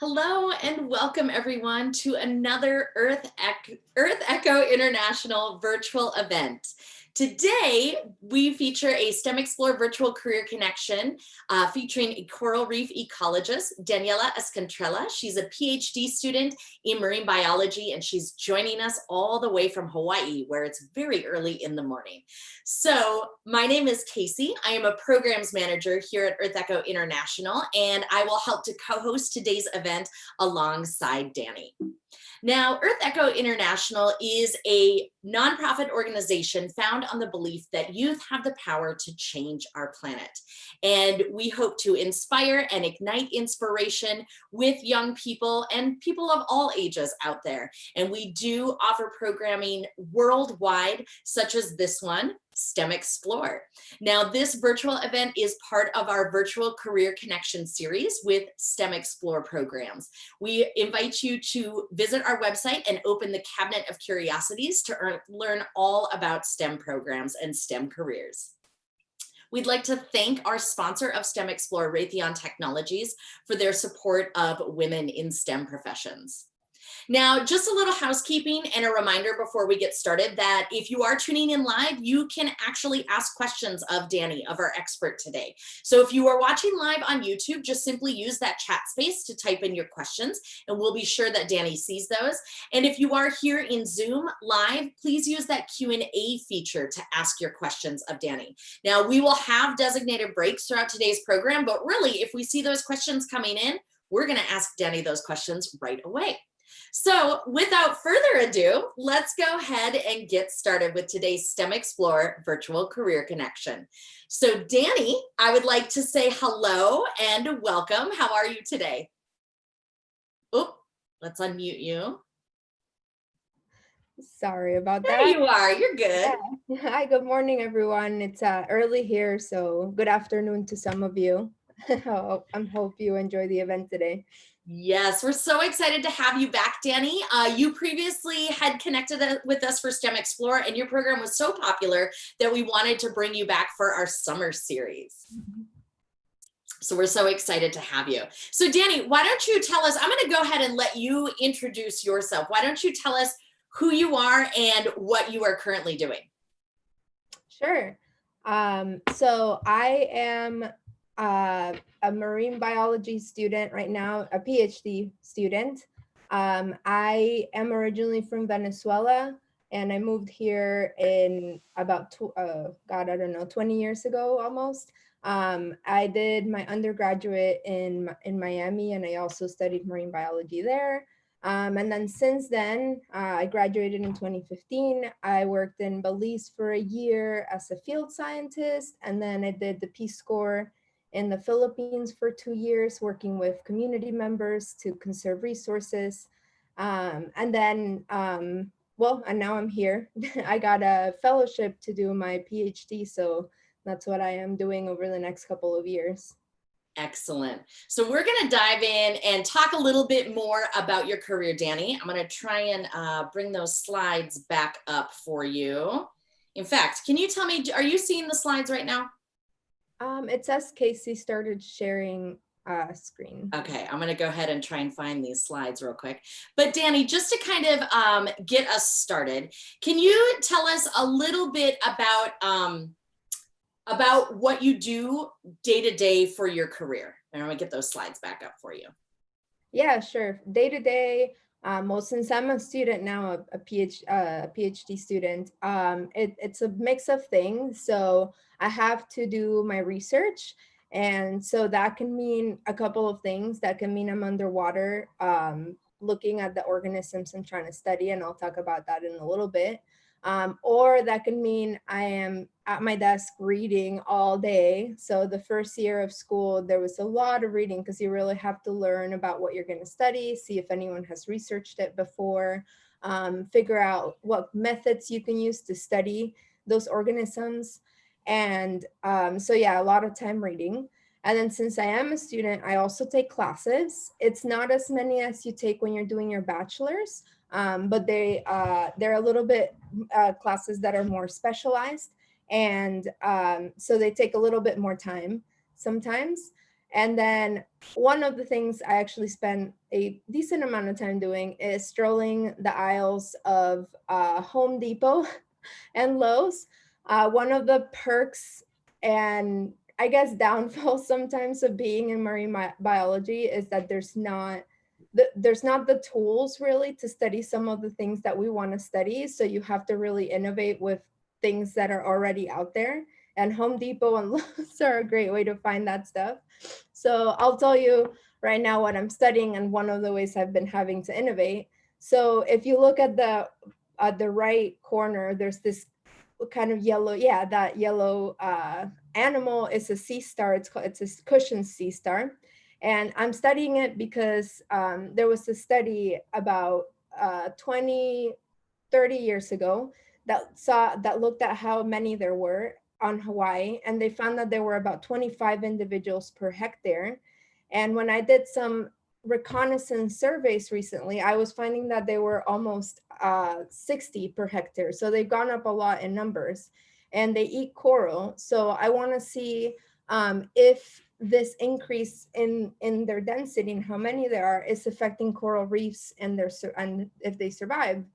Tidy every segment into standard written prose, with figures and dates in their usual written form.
Hello and welcome everyone to another EarthEcho International virtual event. Today, we feature a STEMExplore virtual career connection featuring a coral reef ecologist, Daniela Escantrella. She's a PhD student in marine biology, and she's joining us all the way from Hawaii, where it's very early in the morning. So my name is Casey. I am a programs manager here at EarthEcho International, and I will help to co-host today's event alongside Danny. Now, EarthEcho International is a nonprofit organization found on the belief that youth have the power to change our planet. And we hope to inspire and ignite inspiration with young people and people of all ages out there. And we do offer programming worldwide, such as this one, STEMExplore. Now, this virtual event is part of our virtual career connection series with STEMExplore programs. We invite you to visit our website and open the cabinet of curiosities to learn all about STEM programs and STEM careers. We'd like to thank our sponsor of STEMExplore, Raytheon Technologies, for their support of women in STEM professions. Now, just a little housekeeping and a reminder before we get started that if you are tuning in live, you can actually ask questions of Danny, of our expert today. So if you are watching live on YouTube, just simply use that chat space to type in your questions, and we'll be sure that Danny sees those. And if you are here in Zoom live, please use that Q&A feature to ask your questions of Danny. Now, we will have designated breaks throughout today's program, but really, if we see those questions coming in, we're going to ask Danny those questions right away. So without further ado, let's go ahead and get started with today's STEMExplore virtual career connection. So Danny, I would like to say hello and welcome. How are you today? Oh, let's unmute you. Sorry about that. There you are, you're good. Yeah. Hi, good morning, everyone. It's early here, so good afternoon to some of you. I hope you enjoy the event today. Yes, we're so excited to have you back, Danny. You previously had connected with us for STEMExplore, and your program was so popular that we wanted to bring you back for our summer series. So we're so excited to have you. So Danny, why don't you tell us, I'm going to go ahead and let you introduce yourself. Why don't you tell us who you are and what you are currently doing? Sure. So I am a marine biology student right now, a PhD student. I am originally from Venezuela, and I moved here in about 20 years ago almost. I did my undergraduate in Miami, and I also studied marine biology there. And then since then, I graduated in 2015. I worked in Belize for a year as a field scientist, and then I did the Peace Corps in the Philippines for 2 years, working with community members to conserve resources. And now I'm here. I got a fellowship to do my PhD, so that's what I am doing over the next couple of years. Excellent. So we're going to dive in and talk a little bit more about your career, Danny. I'm going to try and bring those slides back up for you. In fact, can you tell me, are you seeing the slides right now? It says Casey started sharing screen. Okay, I'm going to go ahead and try and find these slides real quick. But Danny, just to kind of get us started, can you tell us a little bit about what you do day to day for your career? And I'm going to get those slides back up for you. Yeah, sure. Day to day, well, since I'm a student now, a PhD student, it's a mix of things. So I have to do my research. And so that can mean a couple of things. That can mean I'm underwater, looking at the organisms I'm trying to study, and I'll talk about that in a little bit. Or that can mean I am at my desk reading all day. So the first year of school, there was a lot of reading because you really have to learn about what you're going to study, see if anyone has researched it before, figure out what methods you can use to study those organisms. And so yeah, a lot of time reading. And then since I am a student, I also take classes. It's not as many as you take when you're doing your bachelor's, but they're a little bit classes that are more specialized. And so they take a little bit more time sometimes. And then one of the things I actually spend a decent amount of time doing is strolling the aisles of Home Depot and Lowe's. One of the perks and I guess downfall sometimes of being in marine biology is that there's not the tools really to study some of the things that we want to study. So you have to really innovate with things that are already out there. And Home Depot and Lowe's are a great way to find that stuff. So I'll tell you right now what I'm studying and one of the ways I've been having to innovate. So if you look at the right corner, there's this kind of yellow, yeah, that yellow animal is a sea star. It's a cushion sea star. And I'm studying it because there was a study about 20, 30 years ago that looked at how many there were on Hawaii, and they found that there were about 25 individuals per hectare. And when I did some reconnaissance surveys recently, I was finding that they were almost 60 per hectare. So they've gone up a lot in numbers, and they eat coral. So I want to see if this increase in their density and how many there are is affecting coral reefs and and if they survive.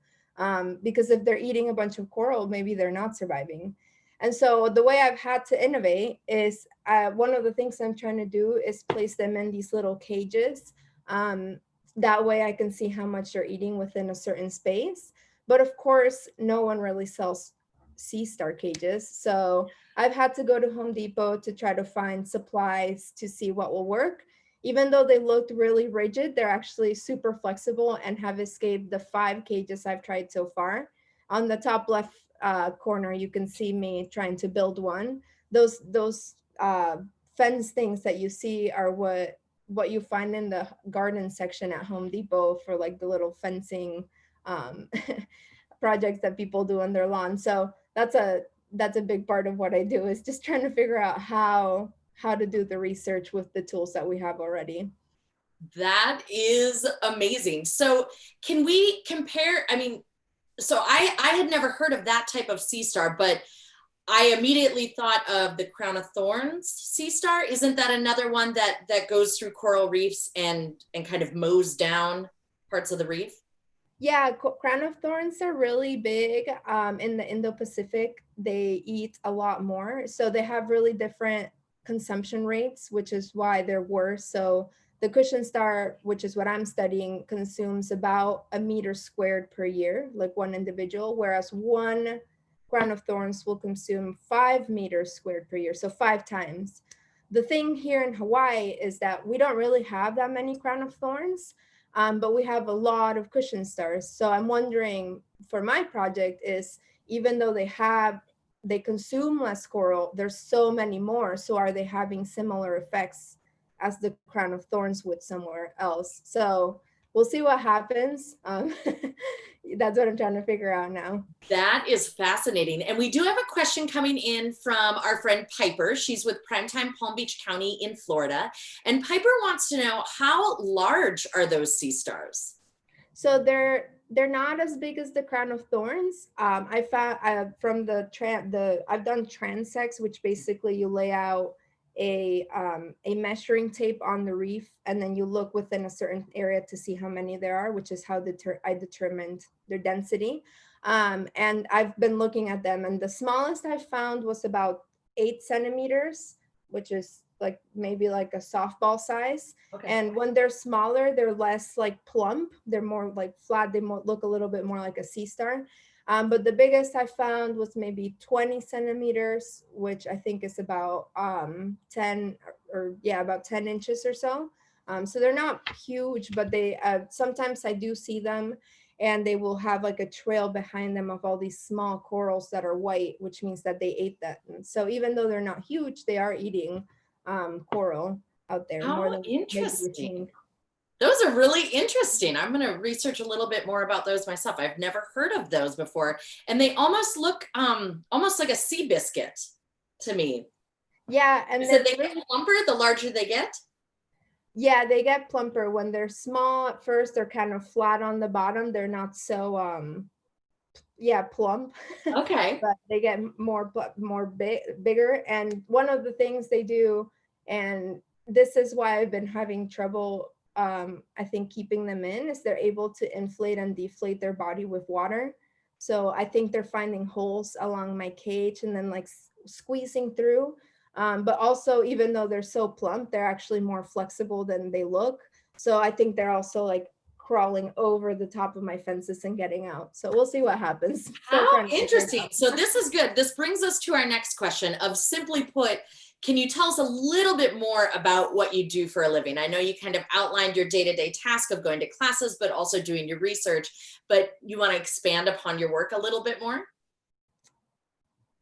Because if they're eating a bunch of coral, maybe they're not surviving. And so the way I've had to innovate is one of the things I'm trying to do is place them in these little cages. Um, that way I can see how much they're eating within a certain space. But of course, no one really sells sea star cages. So I've had to go to Home Depot to try to find supplies to see what will work. Even though they looked really rigid, they're actually super flexible and have escaped the 5 cages I've tried so far. On the top left corner, you can see me trying to build one. Those fence things that you see are what you find in the garden section at Home Depot for like the little fencing um, projects that people do on their lawn. So that's a big part of what I do, is just trying to figure out how to do the research with the tools that we have already. That is amazing. So can we compare? I mean, so I had never heard of that type of sea star, but I immediately thought of the crown of thorns sea star. Isn't that another one that goes through coral reefs and kind of mows down parts of the reef? Yeah, crown of thorns are really big in the Indo-Pacific. They eat a lot more. So they have really different consumption rates, which is why they're worse. So the cushion star, which is what I'm studying, consumes about a meter squared per year, like one individual, whereas one crown of thorns will consume 5 meters squared per year, so 5 times. The thing here in Hawaii is that we don't really have that many crown of thorns. But we have a lot of cushion stars. So I'm wondering for my project is, even though they consume less coral, there's so many more. So are they having similar effects as the crown of thorns would somewhere else? So we'll see what happens. That's what I'm trying to figure out now. That is fascinating. And we do have a question coming in from our friend Piper. She's with Primetime Palm Beach County in Florida. And Piper wants to know, how large are those sea stars? So they're not as big as the crown of thorns. I found from I've done transects, which basically you lay out a measuring tape on the reef, and then you look within a certain area to see how many there are, which is how I determined their density. And I've been looking at them, and the smallest I found was about 8 centimeters, which is like maybe like a softball size. Okay. And when they're smaller, they're less like plump. They're more like flat. They look a little bit more like a sea star. But the biggest I found was maybe 20 centimeters, which I think is about 10 or yeah, about 10 inches or so. So they're not huge, but they sometimes I do see them, and they will have like a trail behind them of all these small corals that are white, which means that they ate that. And so even though they're not huge, they are eating coral out there more How than maybe we interesting. think. Those are really interesting. I'm going to research a little bit more about those myself. I've never heard of those before. And they almost look almost like a sea biscuit to me. Yeah, and So they get plumper the larger they get? yeah, they get plumper. When they're small at first, they're kind of flat on the bottom. They're not so yeah, plump. Okay. But they get bigger. And one of the things they do, and this is why I've been having trouble, I think, keeping them in, is they're able to inflate and deflate their body with water. So I think they're finding holes along my cage and then like squeezing through. But also, even though they're so plump, they're actually more flexible than they look. So I think they're also like crawling over the top of my fences and getting out. So we'll see what happens. How Still trying to figure it interesting. out. So this is good. This brings us to our next question of, simply put, can you tell us a little bit more about what you do for a living? I know you kind of outlined your day-to-day task of going to classes, but also doing your research, but you want to expand upon your work a little bit more?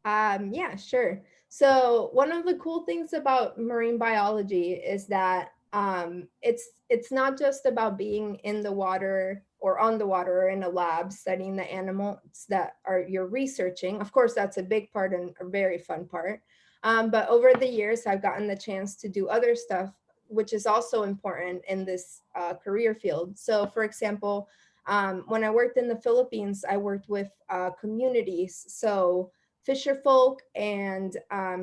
Yeah, sure. So one of the cool things about marine biology is that it's not just about being in the water or on the water or in a lab studying the animals that are you're researching. Of course, that's a big part and a very fun part. But over the years, I've gotten the chance to do other stuff, which is also important in this career field. So, for example, when I worked in the Philippines, I worked with communities. So fisher folk and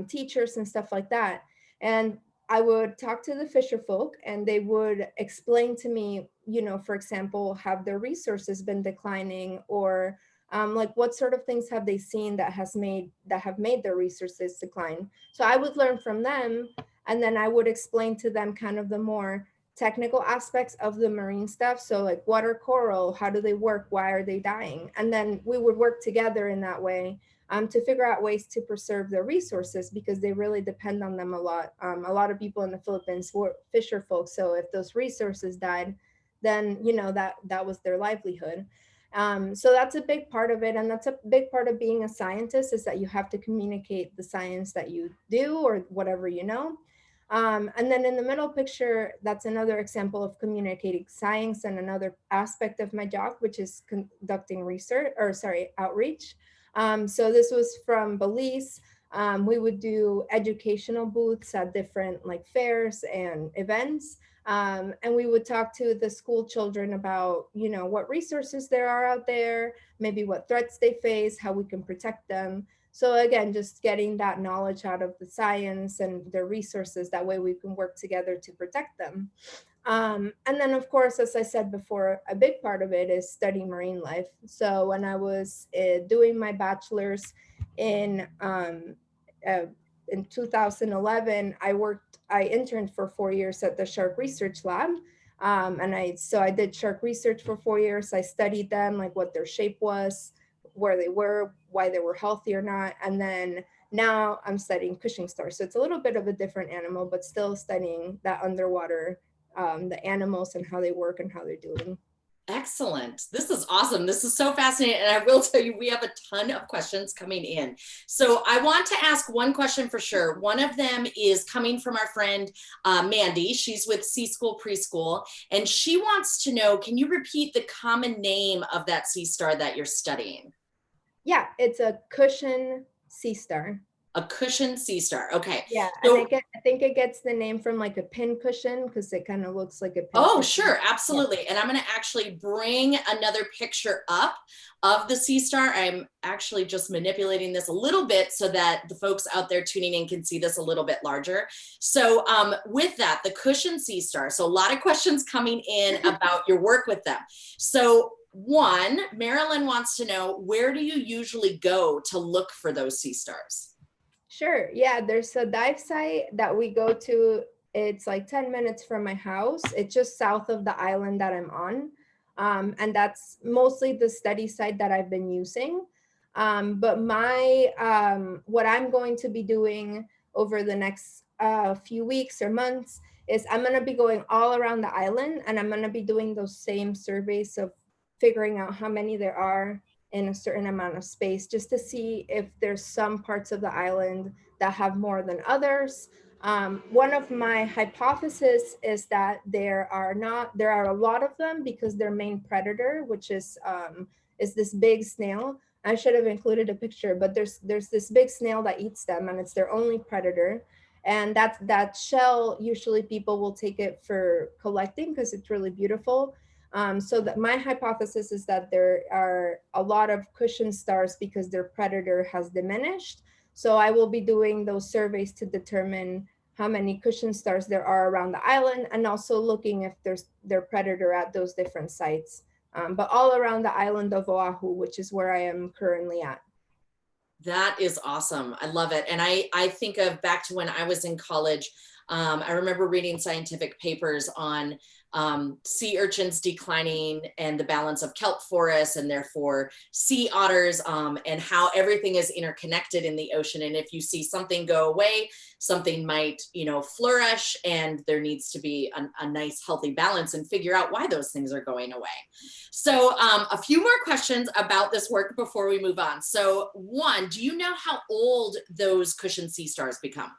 teachers and stuff like that. And I would talk to the fisher folk and they would explain to me, you know, for example, have their resources been declining, or like what sort of things have they seen that have made their resources decline. So I would learn from them, and then I would explain to them kind of the more technical aspects of the marine stuff. So like water coral, how do they work? Why are they dying? And then we would work together in that way to figure out ways to preserve their resources, because they really depend on them a lot. A lot of people in the Philippines were fisher folks, so if those resources died, then you know that was their livelihood. So that's a big part of it, and that's a big part of being a scientist, is that you have to communicate the science that you do or whatever you know. And then in the middle picture, that's another example of communicating science and another aspect of my job, which is conducting research, or sorry, outreach. So this was from Belize. We would do educational booths at different like fairs and events. And we would talk to the school children about, you know, what resources there are out there, maybe what threats they face, how we can protect them. So again, just getting that knowledge out of the science and the resources, that way we can work together to protect them. And then, of course, as I said before, a big part of it is studying marine life. So when I was doing my bachelor's in uh, in 2011, I interned for 4 years at the Shark Research Lab. So I did shark research for 4 years. I studied them, like what their shape was, where they were, why they were healthy or not. And then now I'm studying fishing stars. So it's a little bit of a different animal, but still studying that underwater, the animals and how they work and how they're doing. Excellent. This is awesome. This is so fascinating. And I will tell you, we have a ton of questions coming in. So I want to ask one question for sure. One of them is coming from our friend, Mandy. She's with Sea School Preschool, and she wants to know, can you repeat the common name of that sea star that you're studying? Yeah, it's a cushion sea star. A cushion sea star. Okay. Yeah, So, and I think it gets the name from like a pin cushion, because it kind of looks like a pin oh, cushion. sure, Yeah. absolutely. And I'm going to actually bring another picture up of the sea star. I'm actually just manipulating this a little bit so that the folks out there tuning in can see this a little bit larger. So with that, the cushion sea star. So a lot of questions coming in about your work with them. So one, Marilyn wants to know, where do you usually go to look for those sea stars? Sure. Yeah, there's a dive site that we go to. It's like 10 minutes from my house. It's just south of the island that I'm on. And that's mostly the study site that I've been using. But what I'm going to be doing over the next few weeks or months is I'm going to be going all around the island, and I'm going to be doing those same surveys of figuring out how many there are in a certain amount of space, just to see if there's some parts of the island that have more than others. One of my hypotheses is that there are a lot of them, because their main predator, which is this big snail. I should have included a picture, but there's this big snail that eats them, and it's their only predator. And that shell, usually people will take it for collecting because it's really beautiful. So that my hypothesis is that there are a lot of cushion stars because their predator has diminished. So I will be doing those surveys to determine how many cushion stars there are around the island, and also looking if their predator at those different sites. But all around the island of Oahu, which is where I am currently at. That is awesome. I love it. And I think of back to when I was in college. I remember reading scientific papers on sea urchins declining and the balance of kelp forests and therefore sea otters, and how everything is interconnected in the ocean. And if you see something go away, something might, flourish, and there needs to be a nice healthy balance and figure out why those things are going away. So a few more questions about this work before we move on. So one, do you know how old those cushion sea stars become?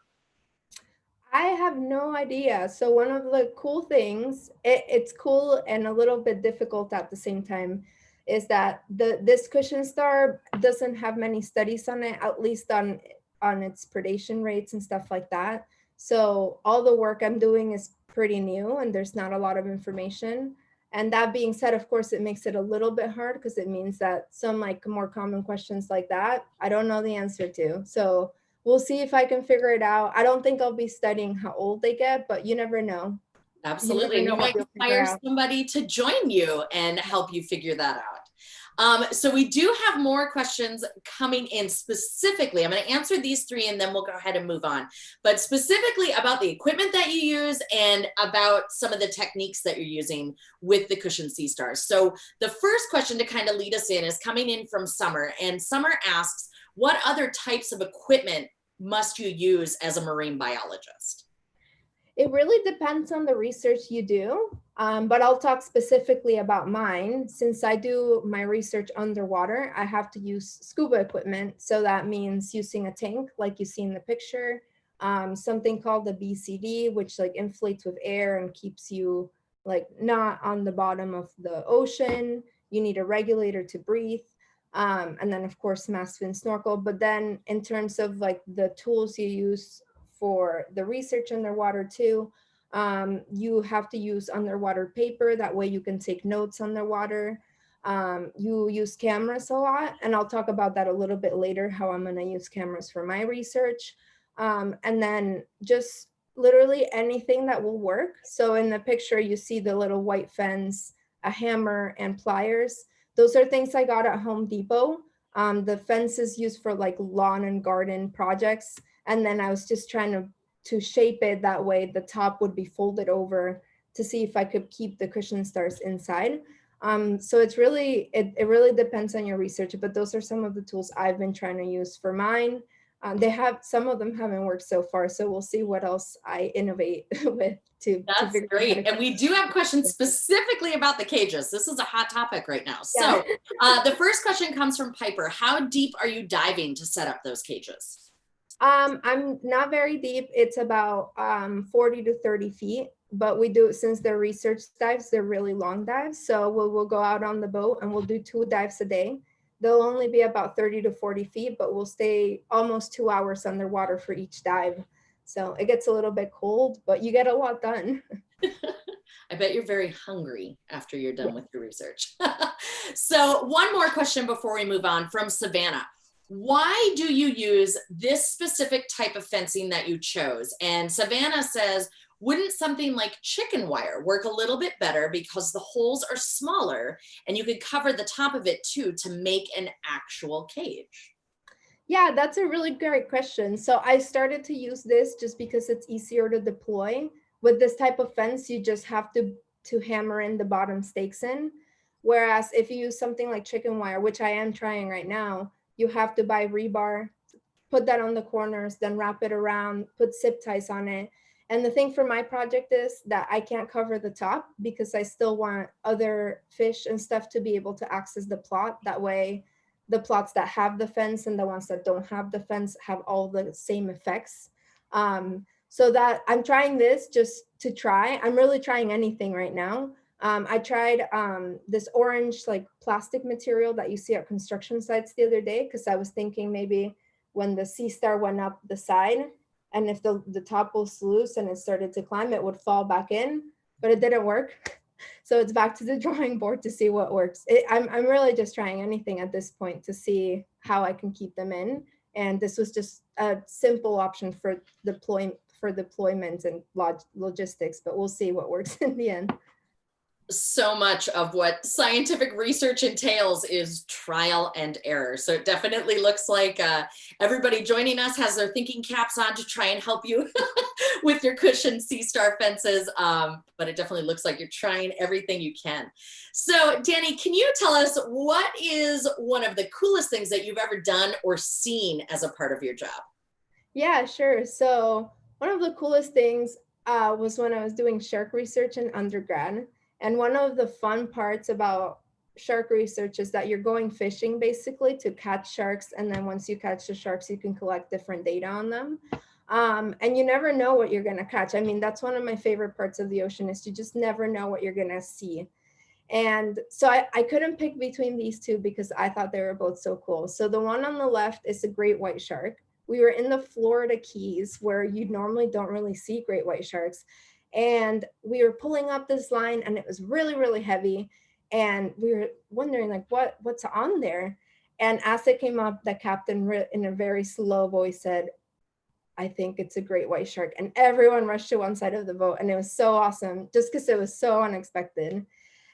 I have no idea. So one of the cool things, it's cool and a little bit difficult at the same time, is that this cushion star doesn't have many studies on it, at least on its predation rates and stuff like that. So all the work I'm doing is pretty new and there's not a lot of information. And that being said, of course, it makes it a little bit hard because it means that some like more common questions like that, I don't know the answer to. So we'll see if I can figure it out. I don't think I'll be studying how old they get, but you never know. You Absolutely. never And know you what might you'll figure inspire out. somebody to join you and help you figure that out. So we do have more questions coming in specifically. I'm going to answer these three and then we'll go ahead and move on. But specifically about the equipment that you use and about some of the techniques that you're using with the cushion sea stars. So the first question to kind of lead us in is coming in from Summer. And Summer asks, what other types of equipment must you use as a marine biologist? It really depends on the research you do, but I'll talk specifically about mine. Since I do my research underwater, I have to use scuba equipment. So that means using a tank like you see in the picture, something called the BCD, which like inflates with air and keeps you like not on the bottom of the ocean. You need a regulator to breathe. And then of course mask fin snorkel. But then in terms of like the tools you use for the research underwater too, you have to use underwater paper. That way you can take notes underwater. You use cameras a lot, and I'll talk about that a little bit later, how I'm going to use cameras for my research. And then just literally anything that will work. So in the picture, you see the little white fence, a hammer, and pliers. Those are things I got at Home Depot. The fence is used for like lawn and garden projects. And then I was just trying to shape it that way the top would be folded over to see if I could keep the cushion stars inside. So it's really, it really depends on your research, but those are some of the tools I've been trying to use for mine. Some of them haven't worked so far, so we'll see what else I innovate with to That's figure out how great. to. And we do have questions specifically about the cages. This is a hot topic right now. Yeah. So the first question comes from Piper. How deep are you diving to set up those cages? I'm not very deep. It's about 40 to 30 feet, but we do, since they're research dives, they're really long dives. So we'll go out on the boat and we'll do 2 dives a day. They'll only be about 30 to 40 feet, but we'll stay almost 2 hours underwater for each dive. So it gets a little bit cold, but you get a lot done. I bet you're very hungry after you're done Yeah. with your research. So one more question before we move on from Savannah. Why do you use this specific type of fencing that you chose? And Savannah says, wouldn't something like chicken wire work a little bit better because the holes are smaller and you could cover the top of it too to make an actual cage? Yeah, that's a really great question. So I started to use this just because it's easier to deploy. With this type of fence, you just have to hammer in the bottom stakes in. Whereas if you use something like chicken wire, which I am trying right now, you have to buy rebar, put that on the corners, then wrap it around, put zip ties on it. And the thing for my project is that I can't cover the top because I still want other fish and stuff to be able to access the plot. That way, the plots that have the fence and the ones that don't have the fence have all the same effects. So that I'm trying this just to try. I'm really trying anything right now. I tried this orange like plastic material that you see at construction sites the other day because I was thinking maybe when the sea star went up the side and if the top was loose and it started to climb, it would fall back in, but it didn't work. So it's back to the drawing board to see what works. I'm really just trying anything at this point to see how I can keep them in. And this was just a simple option for for deployment and logistics, but we'll see what works in the end. So much of what scientific research entails is trial and error. So it definitely looks like everybody joining us has their thinking caps on to try and help you with your cushioned sea star fences. But it definitely looks like you're trying everything you can. So Danny, can you tell us what is one of the coolest things that you've ever done or seen as a part of your job? Yeah, sure. So one of the coolest things was when I was doing shark research in undergrad. And one of the fun parts about shark research is that you're going fishing basically to catch sharks. And then once you catch the sharks, you can collect different data on them. And you never know what you're going to catch. I mean, that's one of my favorite parts of the ocean is you just never know what you're going to see. And so I couldn't pick between these two because I thought they were both so cool. So the one on the left is a great white shark. We were in the Florida Keys where you normally don't really see great white sharks. And we were pulling up this line and it was really, really heavy. And we were wondering like, what's on there? And as it came up, the captain in a very slow voice said, "I think it's a great white shark." And everyone rushed to one side of the boat. And it was so awesome just because it was so unexpected.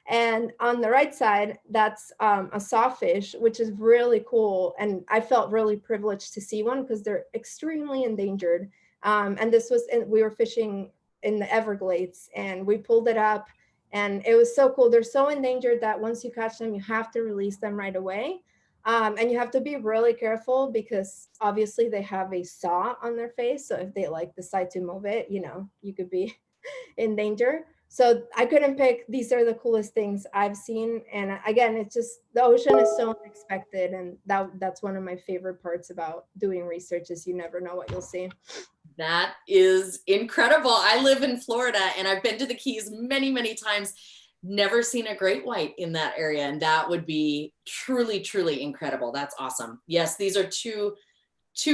And on the right side, that's a sawfish, which is really cool. And I felt really privileged to see one because they're extremely endangered. And this was, we were fishing in the Everglades and we pulled it up and it was so cool. They're so endangered that once you catch them, you have to release them right away. And you have to be really careful because obviously they have a saw on their face. So if they like decide to move it, you know, you could be in danger. So I couldn't pick, these are the coolest things I've seen. And again, it's just, the ocean is so unexpected. And that's one of my favorite parts about doing research is you never know what you'll see. That is incredible. I live in Florida and I've been to the Keys many, many times. Never seen a great white in that area. And that would be truly, truly incredible. That's awesome. Yes, these are two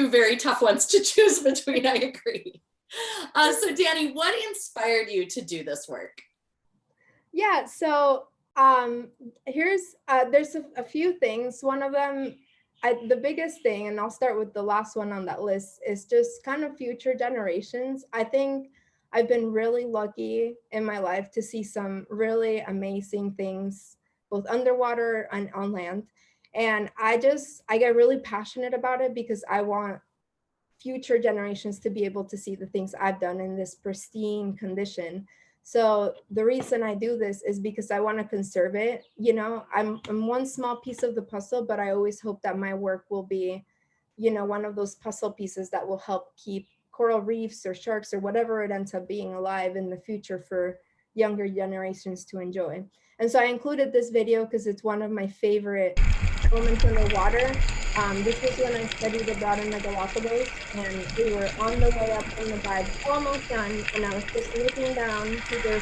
very tough ones to choose between. I agree. So Danny, what inspired you to do this work? Yeah, so there's a few things. One of them, the biggest thing, and I'll start with the last one on that list, is just kind of future generations. I think I've been really lucky in my life to see some really amazing things, both underwater and on land. And I get really passionate about it because I want future generations to be able to see the things I've done in this pristine condition. So the reason I do this is because I want to conserve it. You know, I'm one small piece of the puzzle, but I always hope that my work will be, you know, one of those puzzle pieces that will help keep coral reefs or sharks or whatever it ends up being alive in the future for younger generations to enjoy. And so I included this video because it's one of my favorite moments in the water. This was when I studied abroad in the Galapagos, and we were on the way up from the dive, almost done, and I was just looking down to their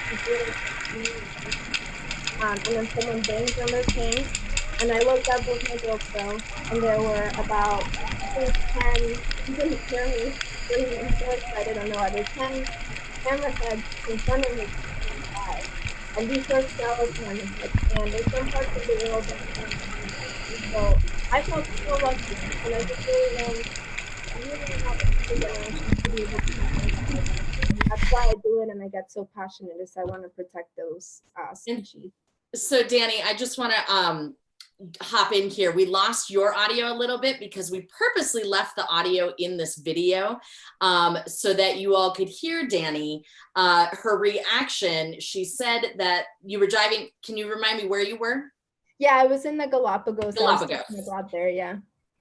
and then someone banged on their tank, and I looked up with my GoPro, and there were about, I think 10, you didn't hear me screaming, I'm so excited on the water, 10 hammerheads in front of me, and these are shallow hammerheads, and there's some parts of the world that so I felt so lucky, and I just really want the generations to be able to do it. That's why I do it, and I get so passionate, is I want to protect those species. So Danny, I just want to hop in here. We lost your audio a little bit because we purposely left the audio in this video so that you all could hear Danny, her reaction. She said that you were driving. Can you remind me where you were? Yeah, I was in the Galapagos. Galapagos. I was out there, yeah.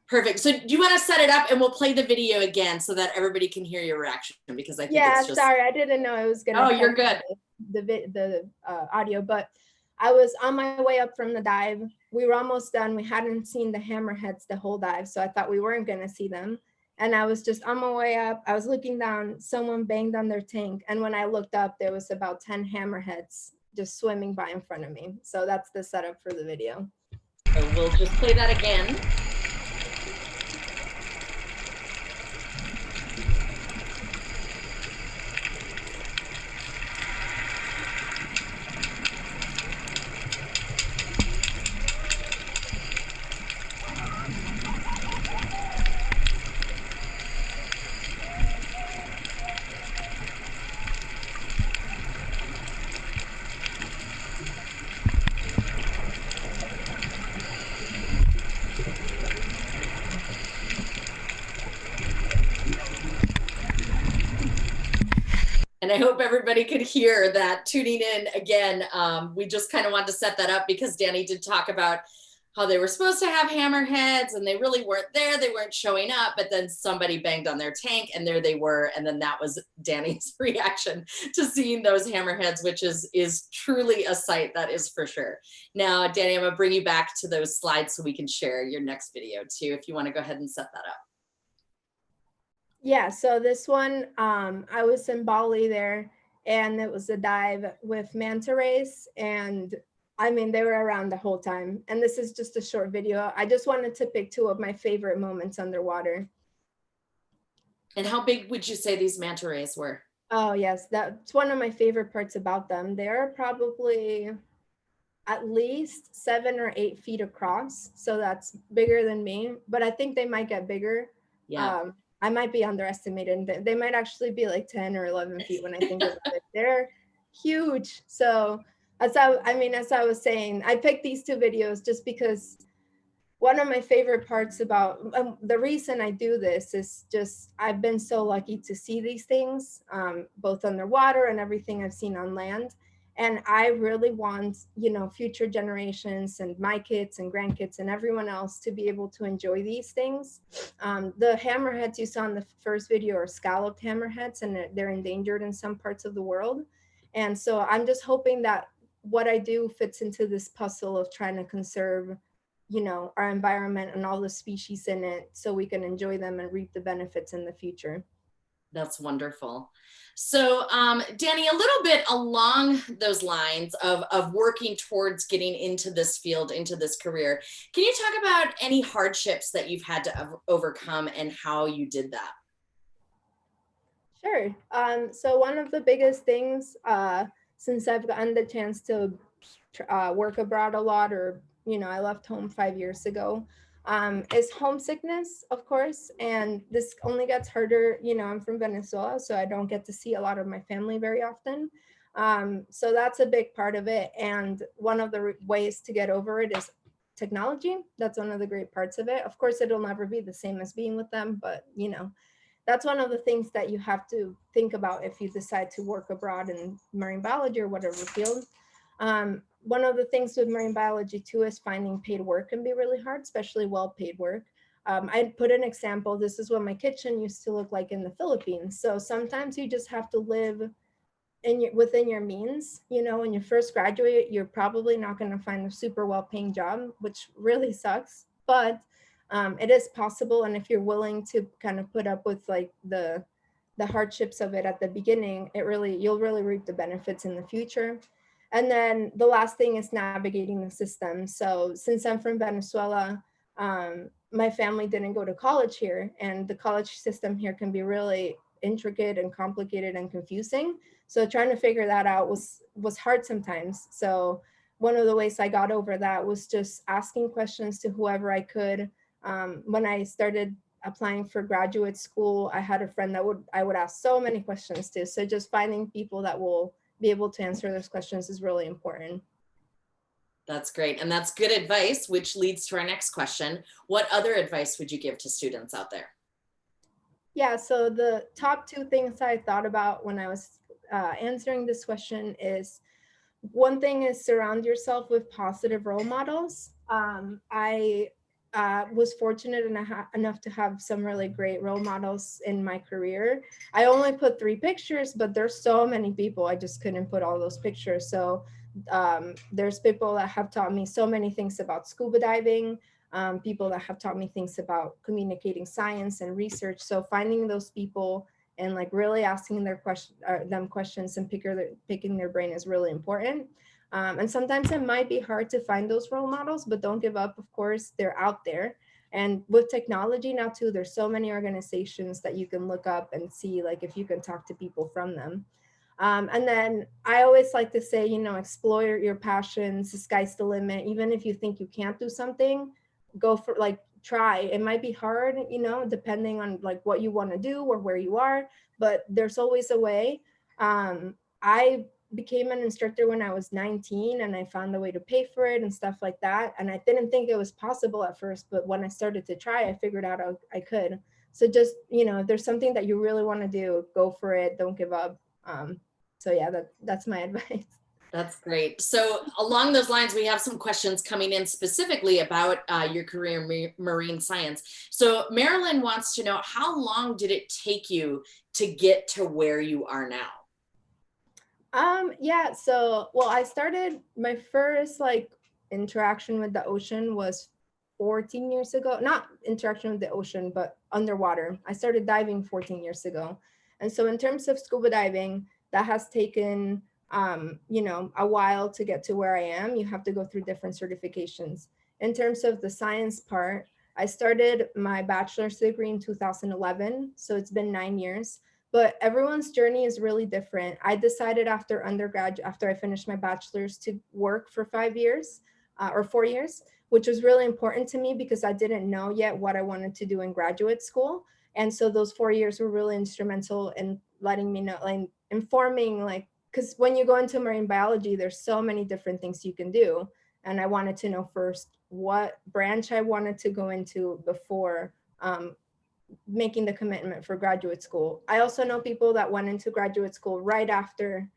Perfect. So do you want to set it up and we'll play the video again so that everybody can hear your reaction? Because I think it's just... sorry, I didn't know I was gonna. Oh, you're good. The audio, but I was on my way up from the dive. We were almost done. We hadn't seen the hammerheads the whole dive, so I thought we weren't gonna see them. And I was just on my way up. I was looking down. Someone banged on their tank, and when I looked up, there was about 10 hammerheads just swimming by in front of me. So that's the setup for the video. So we'll just play that again. And I hope everybody could hear that tuning in again. We just kind of wanted to set that up because Danny did talk about how they were supposed to have hammerheads and they really weren't there. They weren't showing up, but then somebody banged on their tank and there they were. And then that was Danny's reaction to seeing those hammerheads, which is truly a sight, that is for sure. Now, Danny, I'm gonna bring you back to those slides so we can share your next video too, if you wanna go ahead and set that up. Yeah, so this one, I was in Bali there, and it was a dive with manta rays, and I mean, they were around the whole time. And this is just a short video. I just wanted to pick two of my favorite moments underwater. And how big would you say these manta rays were? Oh yes, that's one of my favorite parts about them. They're probably at least 7 or 8 feet across, so that's bigger than me, but I think they might get bigger. Yeah. I might be underestimated. They might actually be like 10 or 11 feet when I think about it. They're huge. So as I was saying, I picked these two videos just because one of my favorite parts about the reason I do this is just I've been so lucky to see these things, both underwater and everything I've seen on land. And I really want, future generations and my kids and grandkids and everyone else to be able to enjoy these things. The hammerheads you saw in the first video are scalloped hammerheads, and they're endangered in some parts of the world. And so I'm just hoping that what I do fits into this puzzle of trying to conserve our environment and all the species in it so we can enjoy them and reap the benefits in the future. That's wonderful. So Danny, a little bit along those lines of working towards getting into this field, into this career, can you talk about any hardships that you've had to overcome and how you did that? Sure. So one of the biggest things, since I've gotten the chance to work abroad a lot, or I left home 5 years ago, is homesickness, of course. And this only gets harder. I'm from Venezuela, so I don't get to see a lot of my family very often. So that's a big part of it. And one of the ways to get over it is technology. That's one of the great parts of it. Of course, it'll never be the same as being with them, but that's one of the things that you have to think about if you decide to work abroad in marine biology or whatever field. One of the things with marine biology too is finding paid work can be really hard, especially well-paid work. I put an example. This is what my kitchen used to look like in the Philippines. So sometimes you just have to live within your means. When you first graduate, you're probably not going to find a super well-paying job, which really sucks. But it is possible, and if you're willing to kind of put up with like the hardships of it at the beginning, you'll really reap the benefits in the future. And then the last thing is navigating the system. So since I'm from Venezuela, my family didn't go to college here, and the college system here can be really intricate and complicated and confusing. So trying to figure that out was hard sometimes. So one of the ways I got over that was just asking questions to whoever I could. When I started applying for graduate school, I had a friend that I would ask so many questions to. So just finding people that will be able to answer those questions is really important. That's great. And that's good advice, which leads to our next question. What other advice would you give to students out there? Yeah, so the top two things I thought about when I was answering this question is, one thing is surround yourself with positive role models. I was fortunate enough to have some really great role models in my career. I only put 3 pictures, but there's so many people, I just couldn't put all those pictures. So there's people that have taught me so many things about scuba diving, people that have taught me things about communicating science and research. So finding those people and like really asking them questions and picking their brain is really important. And sometimes it might be hard to find those role models, but don't give up. Of course, they're out there. And with technology now too, there's so many organizations that you can look up and see like if you can talk to people from them. And then I always like to say, explore your passions, the sky's the limit. Even if you think you can't do something, go for try. It might be hard, depending on like what you want to do or where you are, but there's always a way. I became an instructor when I was 19, and I found a way to pay for it and stuff like that. And I didn't think it was possible at first, but when I started to try, I figured out I could. So just, if there's something that you really want to do, go for it. Don't give up. So yeah, that's my advice. That's great. So along those lines, we have some questions coming in specifically about your career in marine science. So Marilyn wants to know, how long did it take you to get to where you are now? Yeah, so well, I started my first like interaction with the ocean was 14 years ago. Not interaction with the ocean, but underwater. I started diving 14 years ago. And so in terms of scuba diving, that has taken you know, a while to get to where I am. You have to go through different certifications. In terms of the science part, I started my bachelor's degree in 2011, so it's been 9 years, but everyone's journey is really different. I decided after after I finished my bachelor's, to work for 5 years or 4 years, which was really important to me because I didn't know yet what I wanted to do in graduate school. And so those 4 years were really instrumental in letting me know, like informing, like, because when you go into marine biology, there's so many different things you can do. And I wanted to know first what branch I wanted to go into before making the commitment for graduate school. I also know people that went into graduate school right after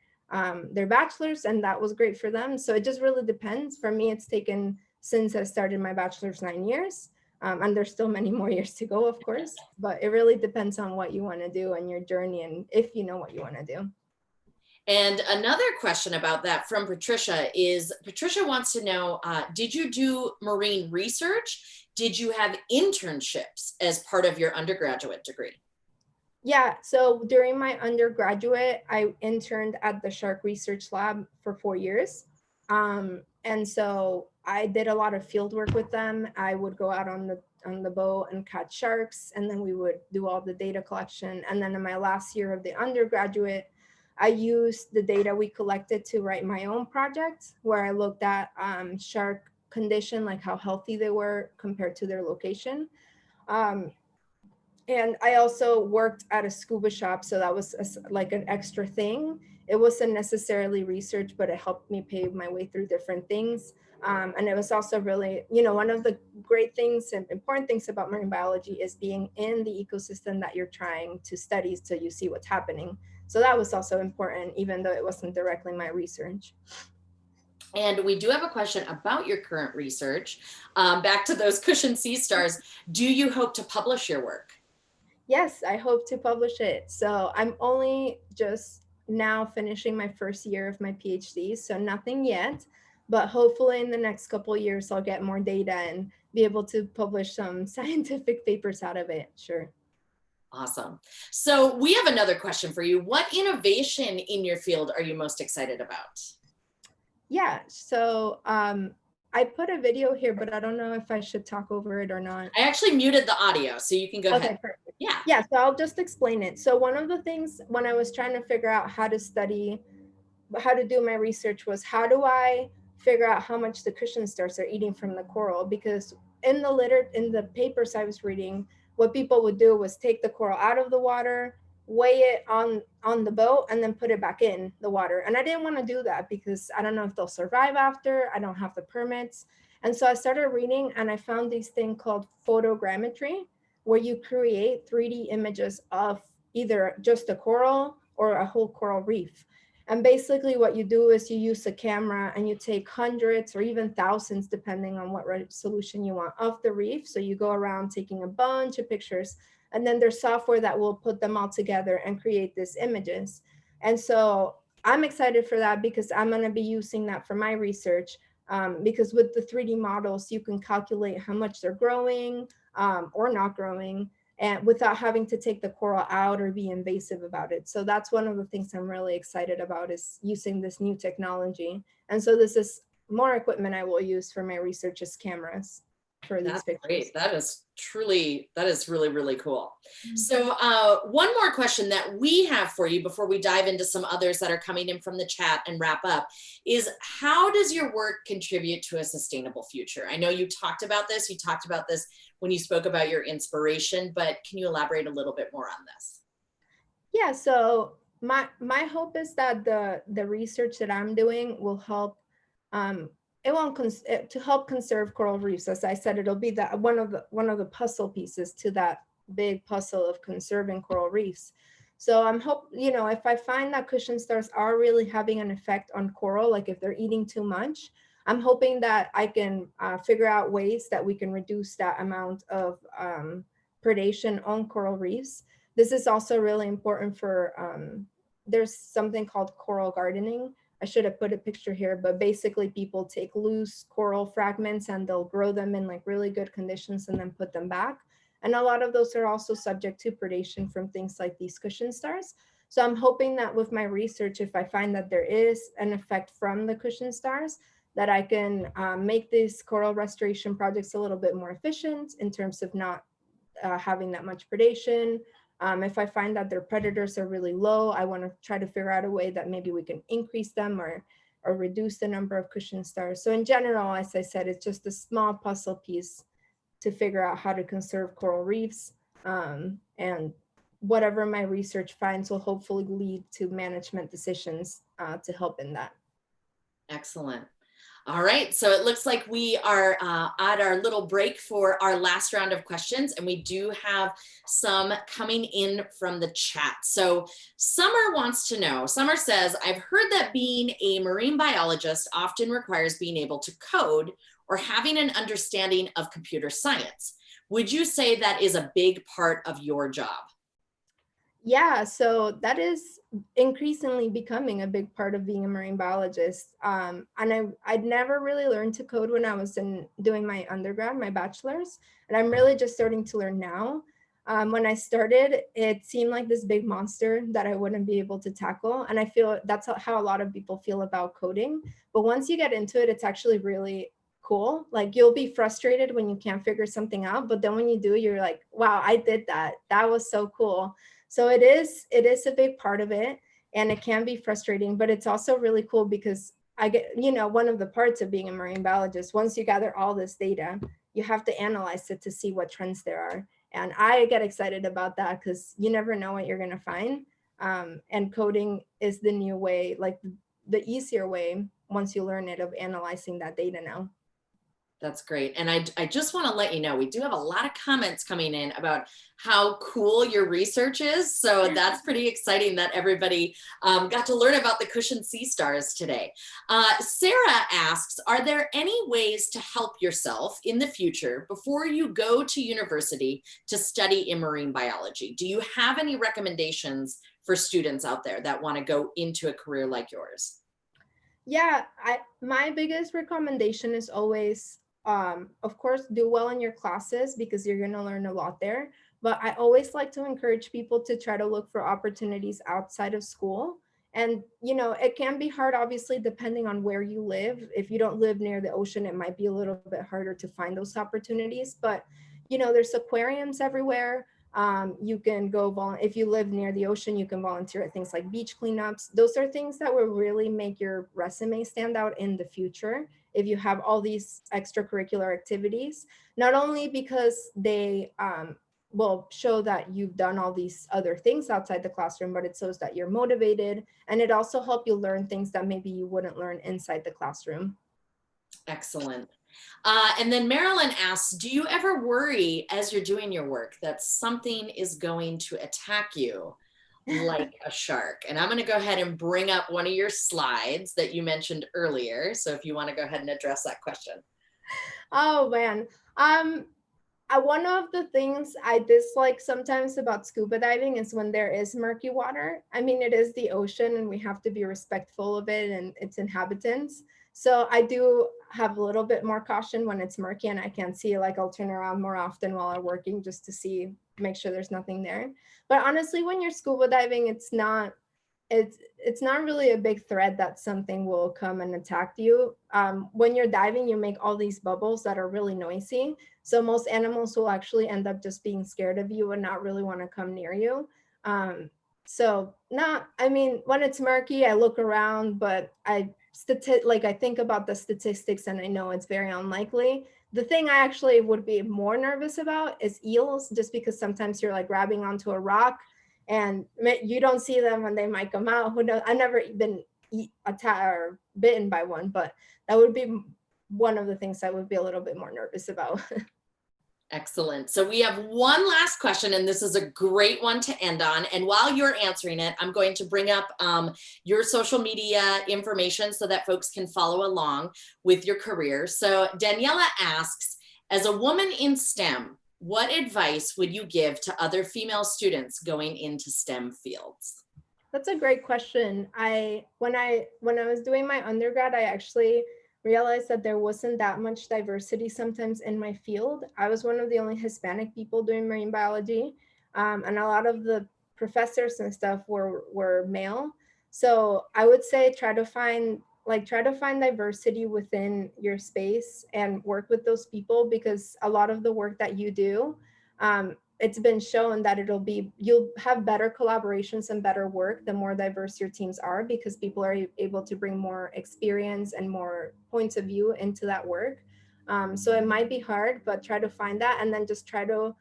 their bachelor's, and that was great for them. So it just really depends. For me, it's taken, since I started my bachelor's, 9 years. And there's still many more years to go, of course, but it really depends on what you want to do and your journey, and if you know what you want to do. And another question about that from Patricia is, Patricia wants to know, did you do marine research? Did you have internships as part of your undergraduate degree? Yeah, so during my undergraduate, I interned at the Shark Research Lab for 4 years. And so I did a lot of field work with them. I would go out on the boat and catch sharks, and then we would do all the data collection. And then in my last year of the undergraduate, I used the data we collected to write my own project, where I looked at shark condition, like how healthy they were compared to their location. Um, and I also worked at a scuba shop, so that was like an extra thing. It wasn't necessarily research, but it helped me pave my way through different things. And it was also really, you know, one of the great things and important things about marine biology is being in the ecosystem that you're trying to study, so you see what's happening. So that was also important, even though it wasn't directly my research. And we do have a question about your current research. Back to those cushioned sea stars. Do you hope to publish your work? Yes, I hope to publish it. So I'm only just now finishing my first year of my PhD, so nothing yet, but hopefully in the next couple of years, I'll get more data and be able to publish some scientific papers out of it. Sure. Awesome. So we have another question for you. What innovation in your field are you most excited about? Yeah, so I put a video here, but I don't know if I should talk over it or not. I actually muted the audio, so you can go ahead. Perfect. Yeah. Yeah, so I'll just explain it. So one of the things when I was trying to figure out how to study, how to do my research, was how do I figure out how much the cushion stars are eating from the coral? Because in the papers I was reading, what people would do was take the coral out of the water, weigh it on the boat, and then put it back in the water. And I didn't want to do that because I don't know if they'll survive after. I don't have the permits. And so I started reading, and I found this thing called photogrammetry, where you create 3D images of either just a coral or a whole coral reef. And basically what you do is you use a camera and you take hundreds or even thousands, depending on what resolution you want, of the reef. So you go around taking a bunch of pictures, and then there's software that will put them all together and create these images. And so I'm excited for that because I'm going to be using that for my research. Because with the 3D models, you can calculate how much they're growing or not growing, and without having to take the coral out or be invasive about it. So that's one of the things I'm really excited about, is using this new technology. And so this is more equipment I will use for my research, as cameras for these That's pictures. great. That is really, really cool. So one more question that we have for you before we dive into some others that are coming in from the chat and wrap up is, how does your work contribute to a sustainable future? I know you talked about this. You talked about this when you spoke about your inspiration, but can you elaborate a little bit more on this? Yeah, so my hope is that the research that I'm doing will help it won't to help conserve coral reefs. As I said, it'll be one of the puzzle pieces to that big puzzle of conserving coral reefs. So I'm if I find that cushion stars are really having an effect on coral, like if they're eating too much, I'm hoping that I can figure out ways that we can reduce that amount of predation on coral reefs. This is also really important for, there's something called coral gardening. I should have put a picture here, but basically people take loose coral fragments and they'll grow them in like really good conditions and then put them back. And a lot of those are also subject to predation from things like these cushion stars. So I'm hoping that with my research, if I find that there is an effect from the cushion stars, that I can make these coral restoration projects a little bit more efficient in terms of not having that much predation. If I find that their predators are really low, I want to try to figure out a way that maybe we can increase them or reduce the number of cushion stars. So in general, as I said, it's just a small puzzle piece to figure out how to conserve coral reefs. And whatever my research finds will hopefully lead to management decisions to help in that. Excellent. All right, so it looks like we are at our little break for our last round of questions, and we do have some coming in from the chat. So Summer wants to know, Summer says, I've heard that being a marine biologist often requires being able to code or having an understanding of computer science. Would you say that is a big part of your job? Yeah, so that is increasingly becoming a big part of being a marine biologist. And I'd never really learned to code when I was doing my undergrad, my bachelor's, and I'm really just starting to learn now. When I started, it seemed like this big monster that I wouldn't be able to tackle. And I feel that's how a lot of people feel about coding. But once you get into it, it's actually really cool. Like you'll be frustrated when you can't figure something out, but then when you do, you're like, wow, I did that. That was so cool. So it is a big part of it, and it can be frustrating, but it's also really cool because I get, one of the parts of being a marine biologist, once you gather all this data, you have to analyze it to see what trends there are. And I get excited about that because you never know what you're going to find. And coding is the new way, like the easier way once you learn it, of analyzing that data now. That's great. And I just want to let you know, we do have a lot of comments coming in about how cool your research is. So that's pretty exciting that everybody got to learn about the cushion sea stars today. Sarah asks, are there any ways to help yourself in the future before you go to university to study in marine biology? Do you have any recommendations for students out there that want to go into a career like yours? Yeah, my biggest recommendation is always, of course, do well in your classes because you're going to learn a lot there. But I always like to encourage people to try to look for opportunities outside of school. And, it can be hard, obviously, depending on where you live. If you don't live near the ocean, it might be a little bit harder to find those opportunities. But, there's aquariums everywhere. You can go if you live near the ocean, you can volunteer at things like beach cleanups. Those are things that will really make your resume stand out in the future if you have all these extracurricular activities, not only because they will show that you've done all these other things outside the classroom, but it shows that you're motivated, and it also helps you learn things that maybe you wouldn't learn inside the classroom. Excellent. And then Marilyn asks, do you ever worry as you're doing your work that something is going to attack you like a shark? And I'm going to go ahead and bring up one of your slides that you mentioned earlier. So if you want to go ahead and address that question. Oh, man. One of the things I dislike sometimes about scuba diving is when there is murky water. I mean, it is the ocean and we have to be respectful of it and its inhabitants. So I do have a little bit more caution when it's murky and I can't see, like I'll turn around more often while I'm working just to make sure there's nothing there. But honestly, when you're scuba diving, it's not really a big threat that something will come and attack you. When you're diving, you make all these bubbles that are really noisy. So most animals will actually end up just being scared of you and not really want to come near you. When it's murky, I look around, but I think about the statistics and I know it's very unlikely. The thing I actually would be more nervous about is eels, just because sometimes you're like grabbing onto a rock and you don't see them and they might come out. Who knows? I've never been attacked or bitten by one, but that would be one of the things I would be a little bit more nervous about. Excellent. So we have one last question, and this is a great one to end on. And while you're answering it, I'm going to bring up your social media information so that folks can follow along with your career. So Daniela asks, as a woman in STEM, what advice would you give to other female students going into STEM fields? That's a great question. When I was doing my undergrad, I actually realized that there wasn't that much diversity sometimes in my field. I was one of the only Hispanic people doing marine biology, and a lot of the professors and stuff were male. So I would say try to find diversity within your space and work with those people, because a lot of the work that you do, it's been shown that you'll have better collaborations and better work the more diverse your teams are, because people are able to bring more experience and more points of view into that work. So it might be hard, but try to find that, and then just try to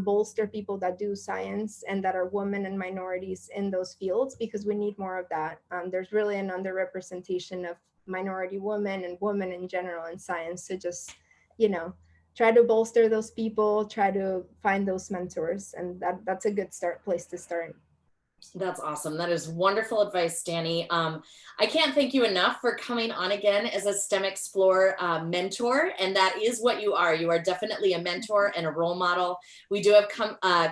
bolster people that do science and that are women and minorities in those fields, because we need more of that. There's really an underrepresentation of minority women and women in general in science. So just, try to bolster those people, try to find those mentors, and that's a good place to start. That's awesome. That is wonderful advice, Danny. I can't thank you enough for coming on again as a STEMExplore mentor. And that is what you are. You are definitely a mentor and a role model. We do have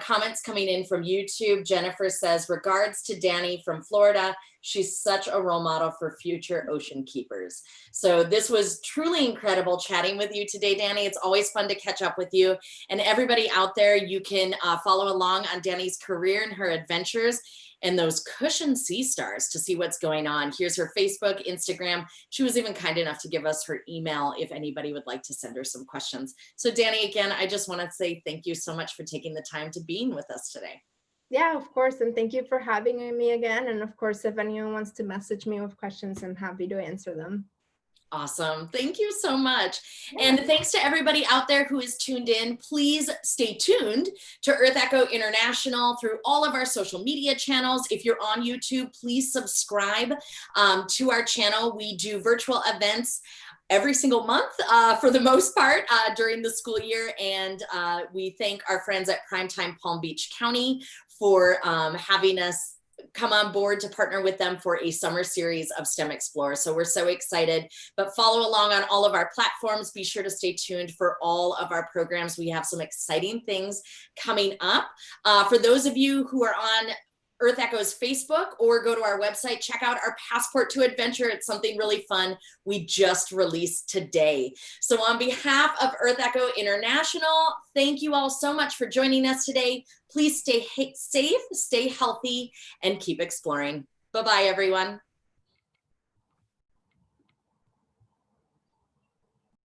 comments coming in from YouTube. Jennifer says, regards to Danny from Florida. She's such a role model for future ocean keepers. So this was truly incredible chatting with you today, Danny. It's always fun to catch up with you. And everybody out there, you can follow along on Danny's career and her adventures and those cushioned sea stars to see what's going on. Here's her Facebook, Instagram. She was even kind enough to give us her email if anybody would like to send her some questions. So Danny, again, I just want to say thank you so much for taking the time to being with us today. Yeah, of course. And thank you for having me again. And of course, if anyone wants to message me with questions, I'm happy to answer them. Awesome. Thank you so much. And thanks to everybody out there who is tuned in. Please stay tuned to EarthEcho International through all of our social media channels. If you're on YouTube, please subscribe to our channel. We do virtual events every single month for the most part during the school year. And we thank our friends at Primetime Palm Beach County for having us come on board to partner with them for a summer series of STEMExplore. So we're so excited, but follow along on all of our platforms. Be sure to stay tuned for all of our programs. We have some exciting things coming up. For those of you who are on EarthEcho's Facebook or go to our website, check out our Passport to Adventure. It's something really fun we just released today. So on behalf of EarthEcho International, thank you all so much for joining us today. Please stay safe, stay healthy, and keep exploring. Bye-bye, everyone.